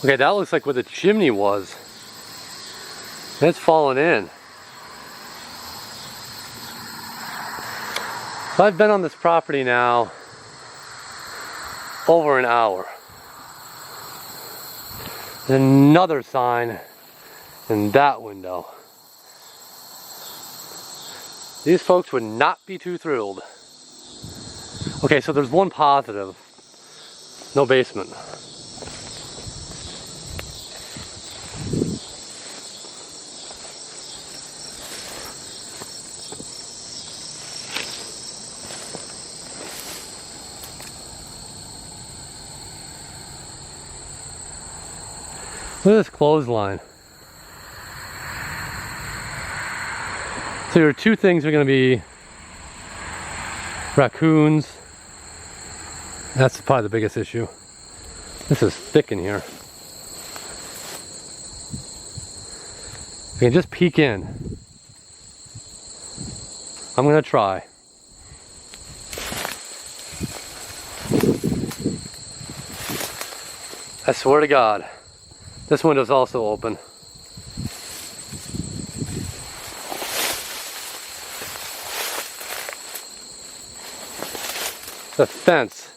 Okay, that looks like where the chimney was. It's fallen in. So I've been on this property now over an hour. There's another sign in that window. These folks would not be too thrilled. Okay, so there's one positive. No basement. Look at this clothesline. So your two things are going to be raccoons. That's probably the biggest issue. This is thick in here. You can just peek in. I'm going to try. I swear to God, this window's also open. The fence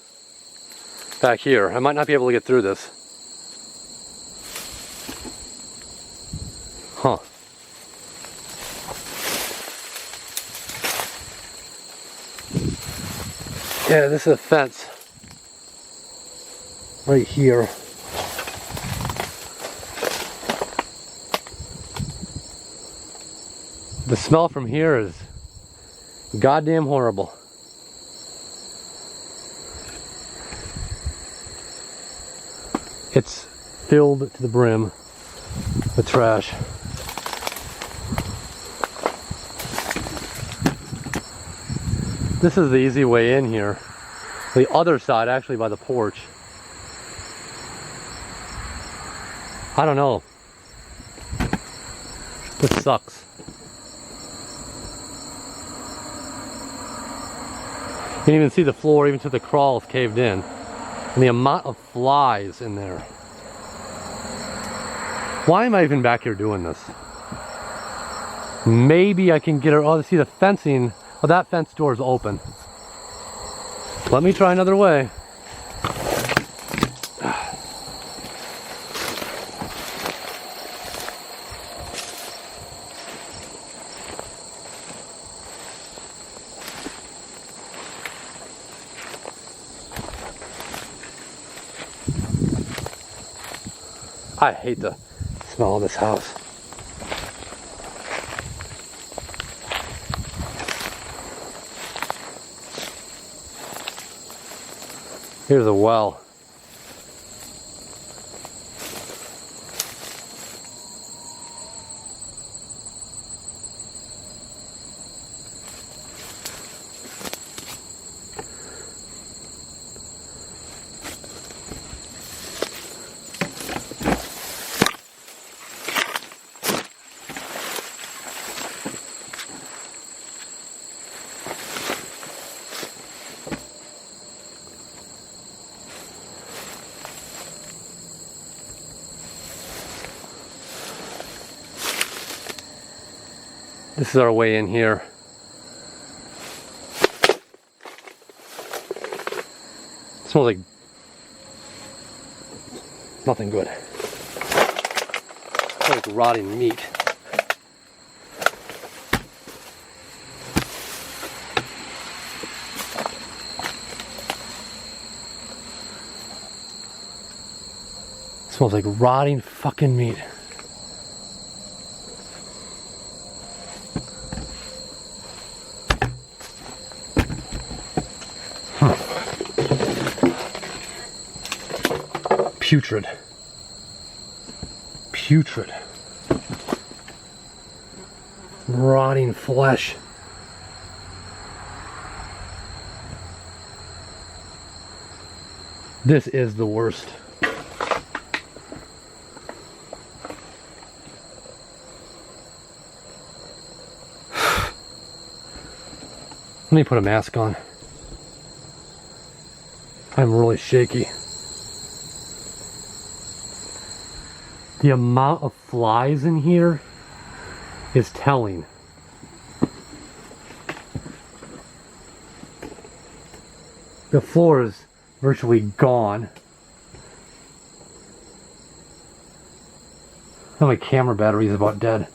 back here. I might not be able to get through this. Huh. Yeah, this is a fence right here. The smell from here is goddamn horrible. It's filled to the brim with trash. This is the easy way in here. The other side, actually by the porch. I don't know. This sucks. You can even see the floor, even to the crawls caved in. And the amount of flies in there. Why am I even back here doing this? Maybe I can get her. Oh, see the fencing. Oh, that fence door is open. Let me try another way. I hate the smell of this house. Here's a well. This is our way in here. It smells like nothing good. It's like rotting meat. It smells like rotting fucking meat. Putrid. Putrid. Rotting flesh. This is the worst. Let me put a mask on. I'm really shaky. The amount of flies in here is telling. The floor is virtually gone. And my camera battery is about dead.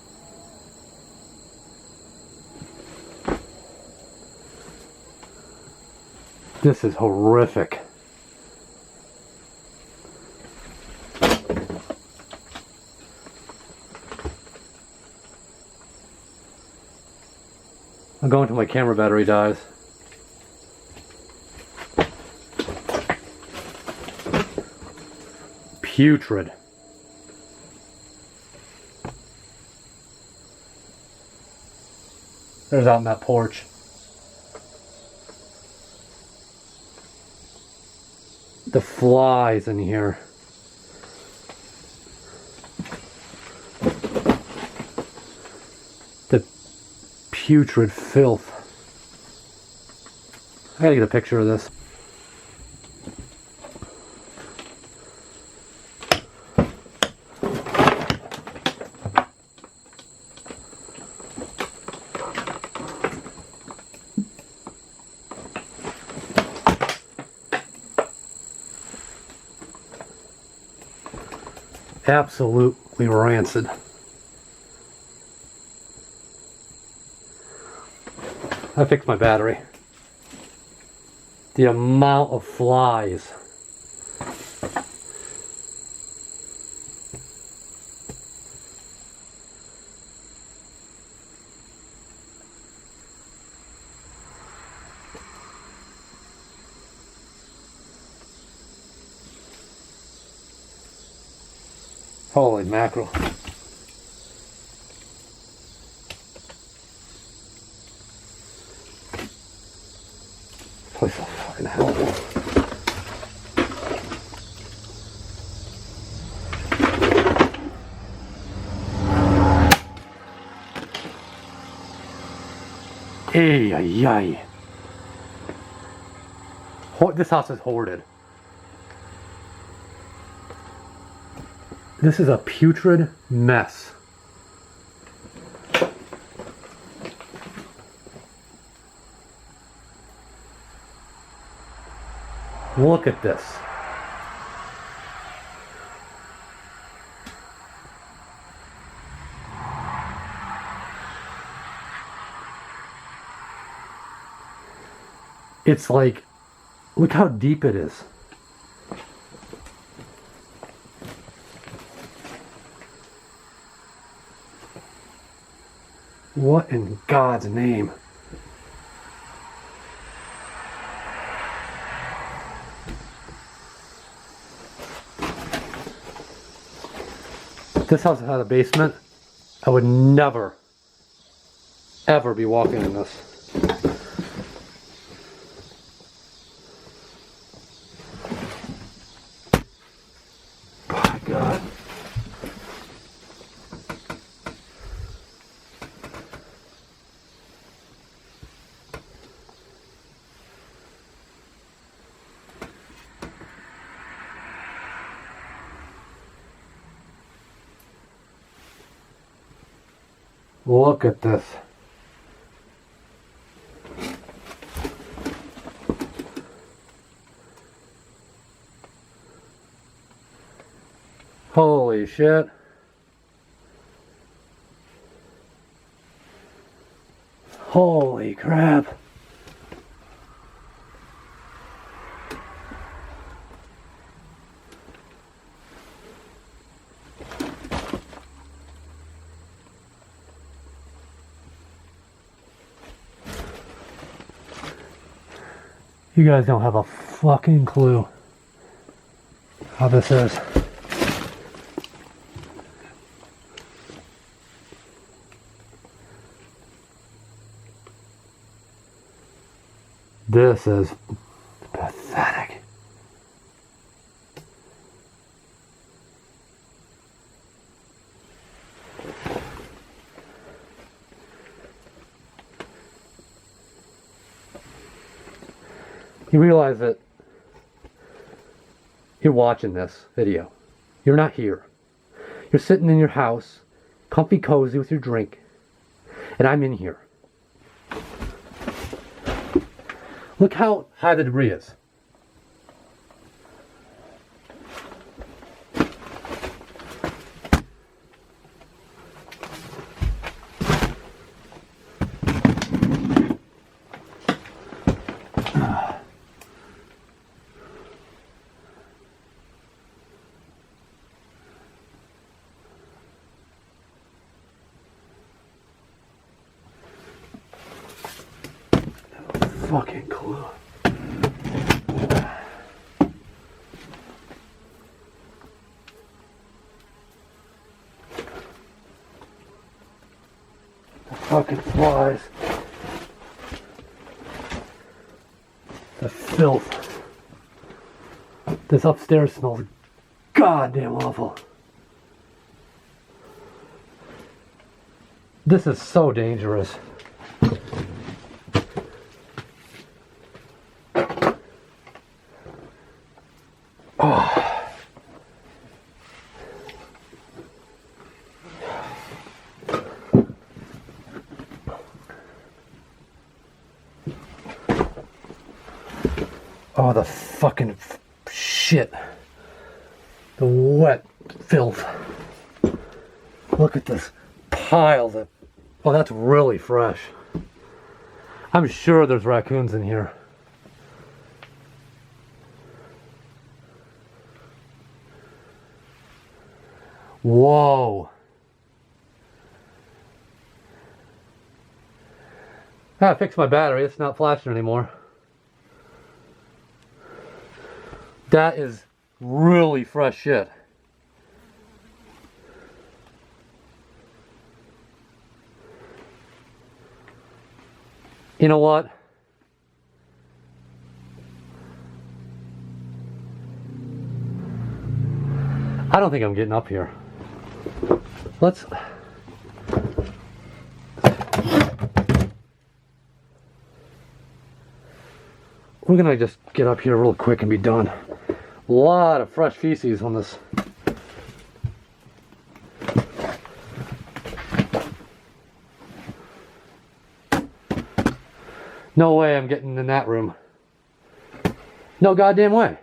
This is horrific. I'm going until my camera battery dies. Putrid. There's out on that porch. The flies in here. The putrid filth. I gotta get a picture of this. Absolutely rancid. I fixed my battery. The amount of flies. Holy mackerel. Place is fucking hell. Ay, ay, ay. This house is hoarded. This is a putrid mess. Look at this. It's like, look how deep it is. What in God's name? If this house had a basement, I would never, ever be walking in this. My God. Look at this. Holy shit. Holy crap. You guys don't have a fucking clue how this is. This is pathetic. You realize that you're watching this video. You're not here. You're sitting in your house, comfy cozy with your drink, and I'm in here. Look how high the debris is. Fucking clue. The fucking flies. The filth. This upstairs smells goddamn awful. This is so dangerous. Oh, the fucking shit. The wet filth. Look at this pile that... Oh, that's really fresh. I'm sure there's raccoons in here. Whoa. I fixed my battery. It's not flashing anymore. That is really fresh shit. You know what? I don't think I'm getting up here. Let's... We're gonna just get up here real quick and be done. A lot of fresh feces on this. No way I'm getting in that room. No goddamn way.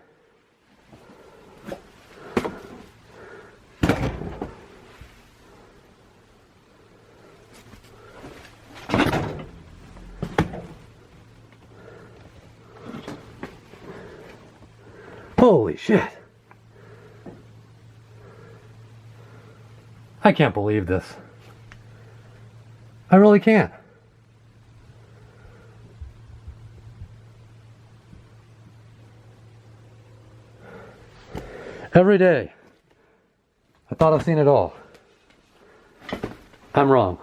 Holy shit. I can't believe this. I really can't. Every day, I thought I've seen it all. I'm wrong.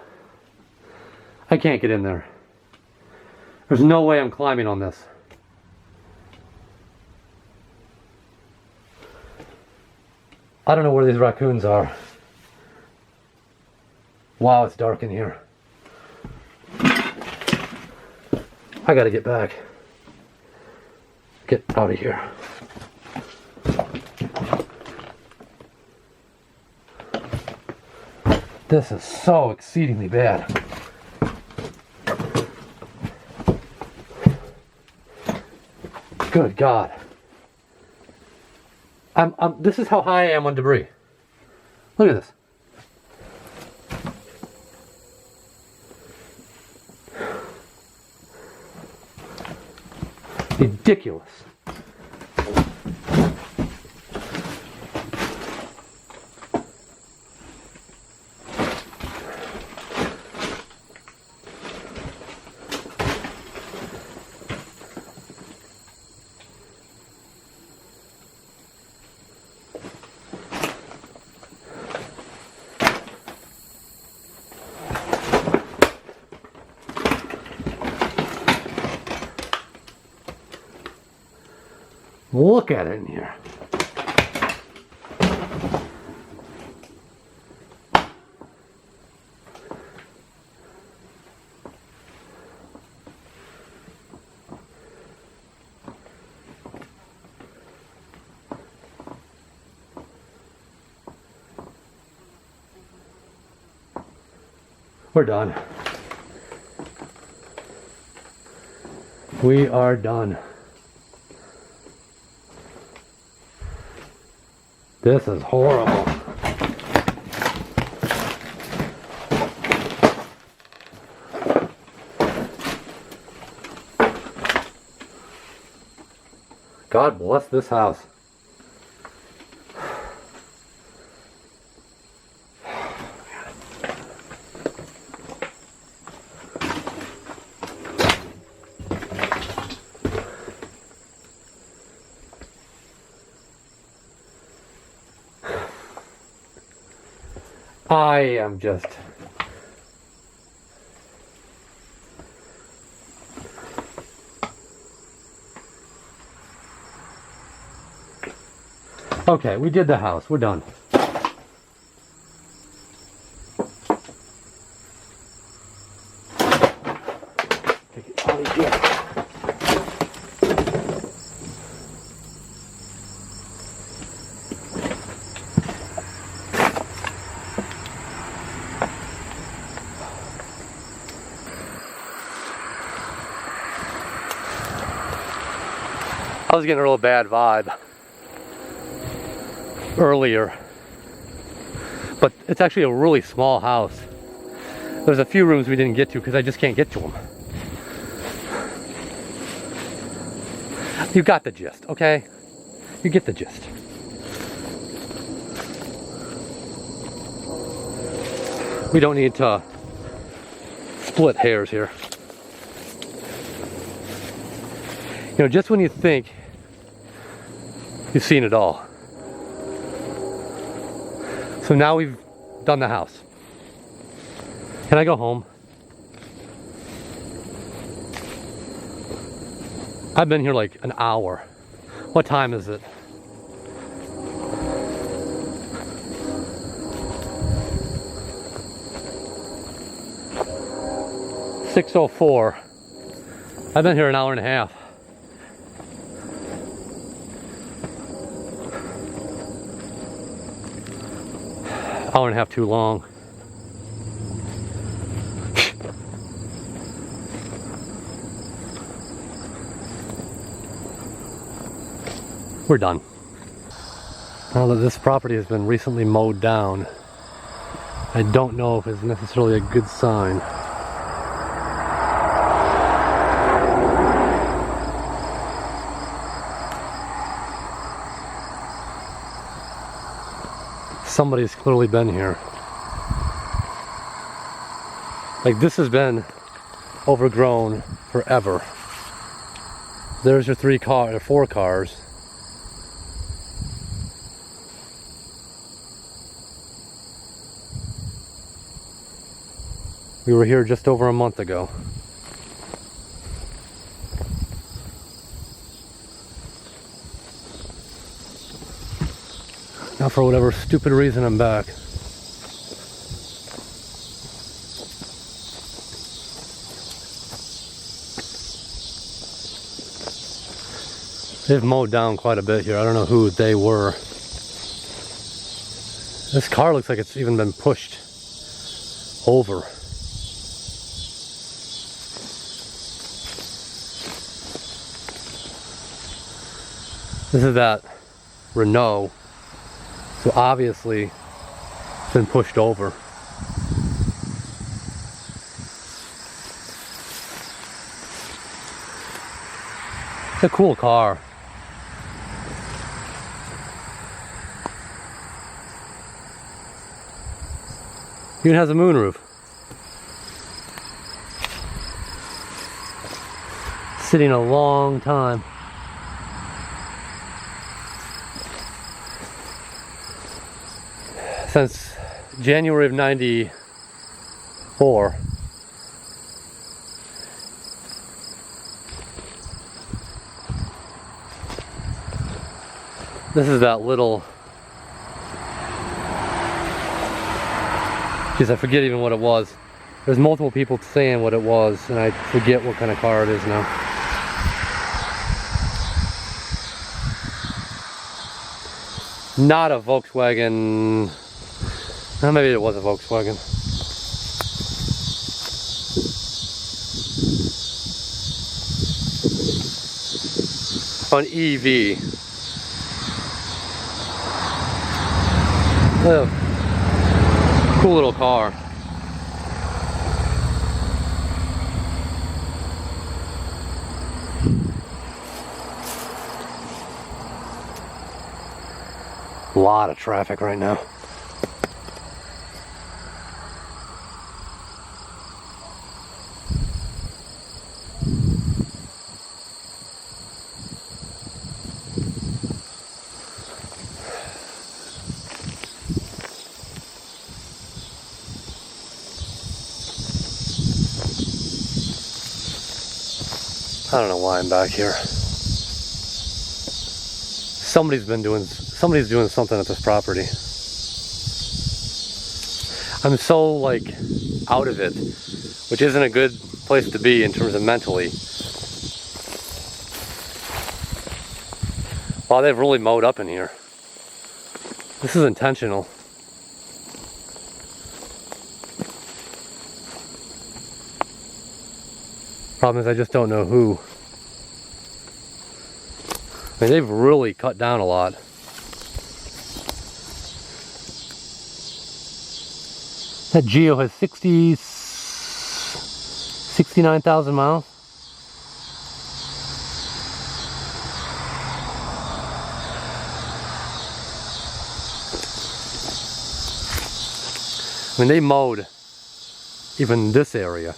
I can't get in there. There's no way I'm climbing on this. I don't know where these raccoons are. Wow, it's dark in here. I gotta get back. Get out of here. This is so exceedingly bad. Good God. This is how high I am on debris. Look at this. Ridiculous. Look at it in here. We're done. We are done. This is horrible. God bless this house. I am just... Okay, we did the house. We're done. Take it out of here. I was getting a real bad vibe earlier, but it's actually a really small house. There's a few rooms we didn't get to because I just can't get to them. You got the gist, okay? You get the gist. We don't need to split hairs here. You know, just when you think you've seen it all. So now we've done the house. Can I go home? I've been here like an hour. What time is it? (6:04). I've been here an hour and a half. Hour and a half too long. We're done. Now that this property has been recently mowed down, I don't know if it's necessarily a good sign. Somebody's clearly been here. Like, this has been overgrown forever. There's your 4 cars. We were here just over a month ago. Now, for whatever stupid reason, I'm back. They've mowed down quite a bit here. I don't know who they were. This car looks like it's even been pushed over. This is that Renault. So obviously it's been pushed over. It's a cool car. Even has a moonroof. Sitting a long time. Since January of '94. This is that little... Geez, I forget even what it was. There's multiple people saying what it was, and I forget what kind of car it is now. Not a Volkswagen. Maybe it was a Volkswagen. on EV. Oh, cool little car. A lot of traffic right now. I don't know why I'm back here. Somebody's doing something at this property. I'm so like out of it, which isn't a good place to be in terms of mentally. Wow, they've really mowed up in here. This is intentional. Problem is I just don't know who. I mean, they've really cut down a lot. That Geo has 69,000 miles. I mean, they mowed even this area.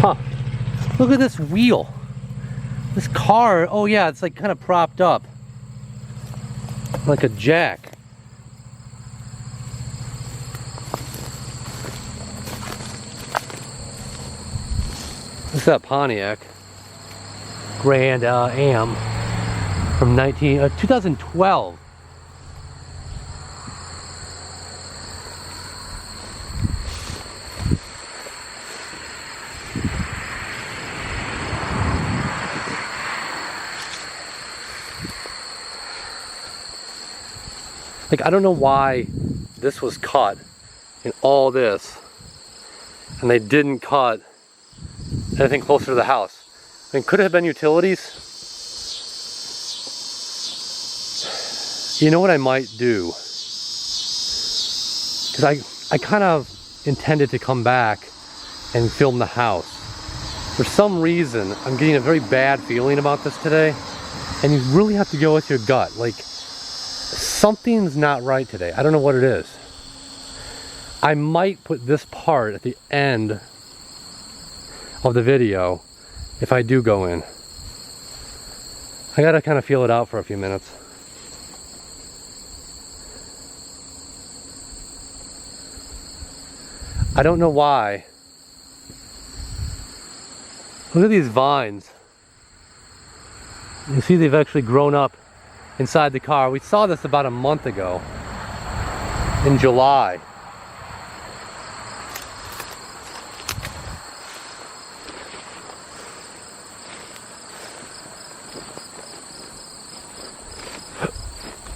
Huh. Look at this wheel. This car, oh yeah, it's like kind of propped up. Like a jack. This is that Pontiac Grand Am from 2012. Like, I don't know why this was cut in all this and they didn't cut anything closer to the house. I mean, could it have been utilities? You know what I might do? Because I kind of intended to come back and film the house. For some reason, I'm getting a very bad feeling about this today. And you really have to go with your gut. Like, something's not right today. I don't know what it is. I might put this part at the end of the video if I do go in. I gotta kind of feel it out for a few minutes. I don't know why. Look at these vines. You see they've actually grown up inside the car. We saw this about a month ago in July.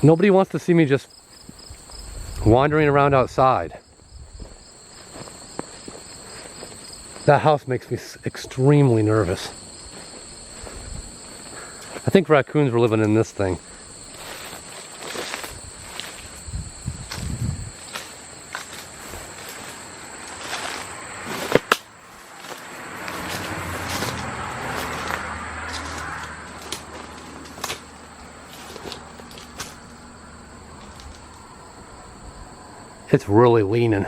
Nobody wants to see me just wandering around outside. That house makes me extremely nervous. I think raccoons were living in this thing. It's really leaning.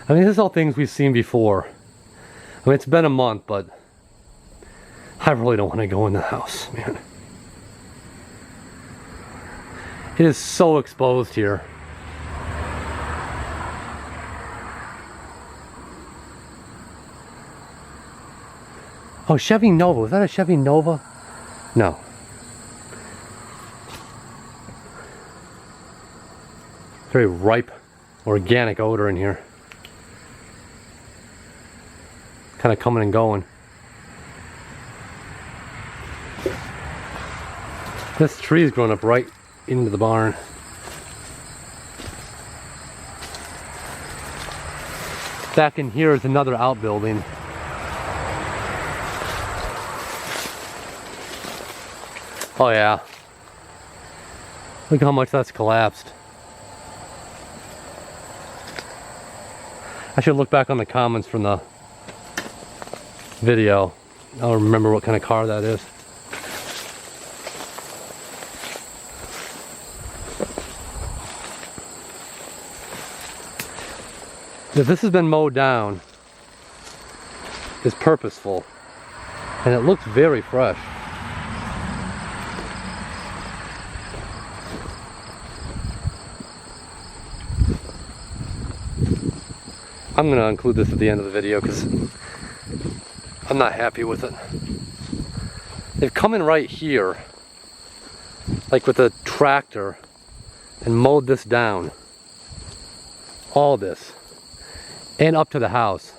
I mean, this is all things we've seen before. I mean, it's been a month, but I really don't want to go in the house, man. It is so exposed here. Oh, Chevy Nova. Was that a Chevy Nova? No. Very ripe, organic odor in here. Kind of coming and going. This tree is growing up right into the barn. Back in here is another outbuilding. Oh yeah. Look how much that's collapsed. I should look back on the comments from the video. I'll remember what kind of car that is. If this has been mowed down, it's purposeful, and it looks very fresh. I'm going to include this at the end of the video because I'm not happy with it. They've come in right here, like with a tractor, and mowed this down. All this. And up to the house.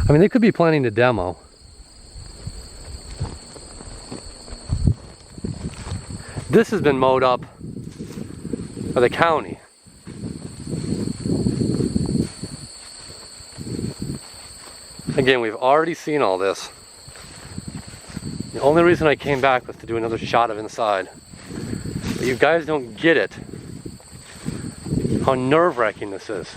I mean, they could be planning to demo. This has been mowed up by the county. Again, we've already seen all this. The only reason I came back was to do another shot of inside. But you guys don't get it, how nerve-wracking this is.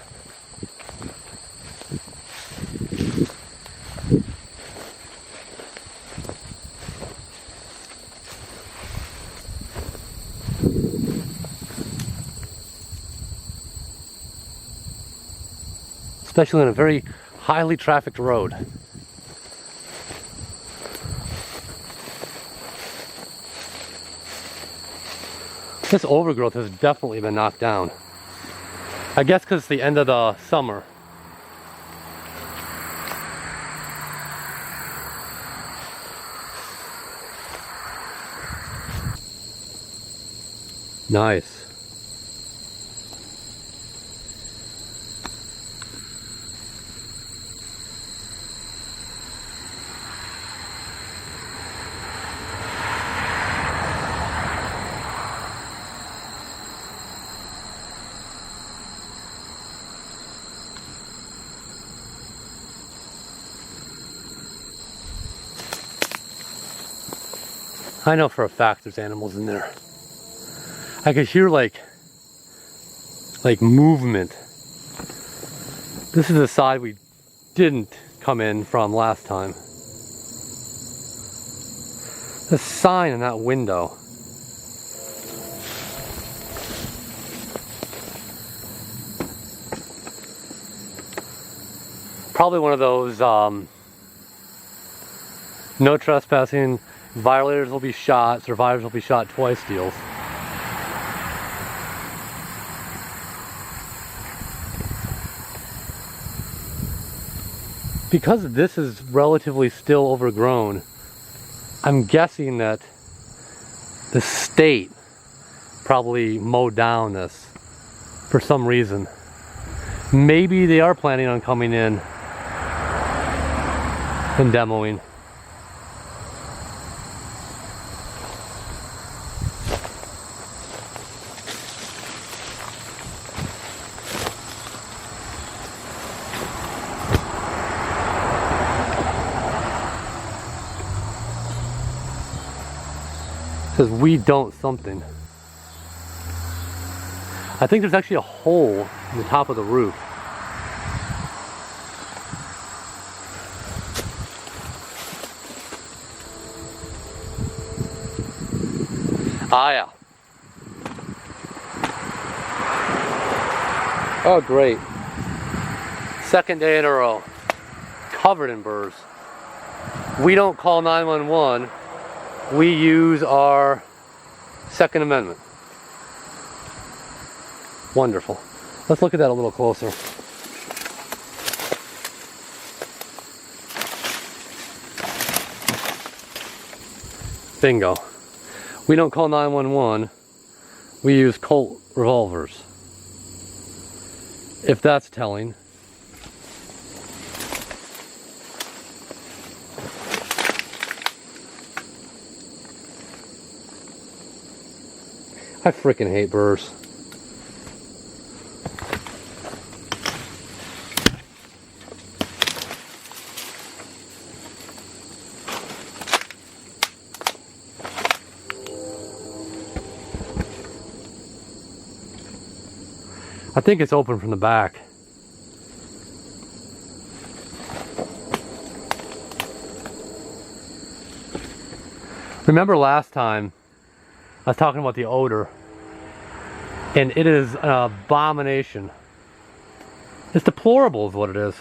Especially on a very highly trafficked road. This overgrowth has definitely been knocked down. I guess because it's the end of the summer. Nice. I know for a fact there's animals in there. I could hear like movement. This is the side we didn't come in from last time. The sign in that window. Probably one of those no trespassing, violators will be shot, survivors will be shot twice deals. Because this is relatively still overgrown, I'm guessing that the state probably mowed down this for some reason. Maybe they are planning on coming in and demoing. It says we don't something. I think there's actually a hole in the top of the roof. Ah yeah. Oh great. Second day in a row. Covered in burrs. We don't call 911. We use our Second Amendment. Wonderful. Let's look at that a little closer. Bingo. We don't call 911. We use Colt revolvers. If that's telling. I freaking hate burrs. I think it's open from the back. Remember last time I was talking about the odor, and it is an abomination. It's deplorable is what it is.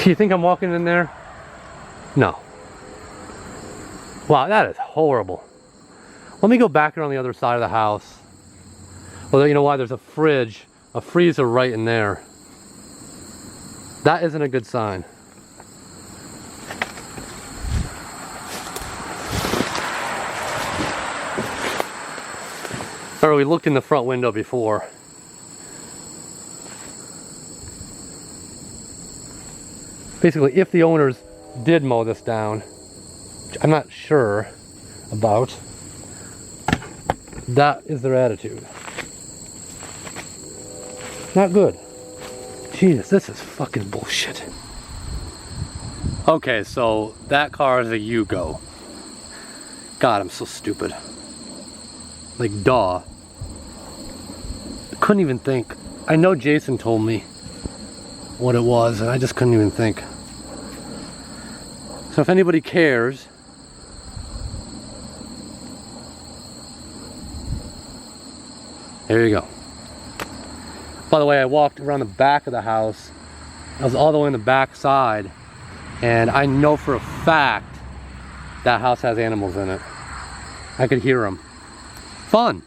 You think I'm walking in there? No. Wow, that is horrible. Let me go back around the other side of the house. Well, you know why? There's a fridge, a freezer right in there. That isn't a good sign. Or we looked in the front window before. Basically, if the owners did mow this down, which I'm not sure about, that is their attitude. Not good. Jesus, this is fucking bullshit. Okay, so that car is a Yugo. God, I'm so stupid. Like, duh. Couldn't even think. I know Jason told me what it was, and I just couldn't even think. So if anybody cares, there you go. By the way, I walked around the back of the house. I was all the way on the back side, and I know for a fact that house has animals in it. I could hear them. Fun.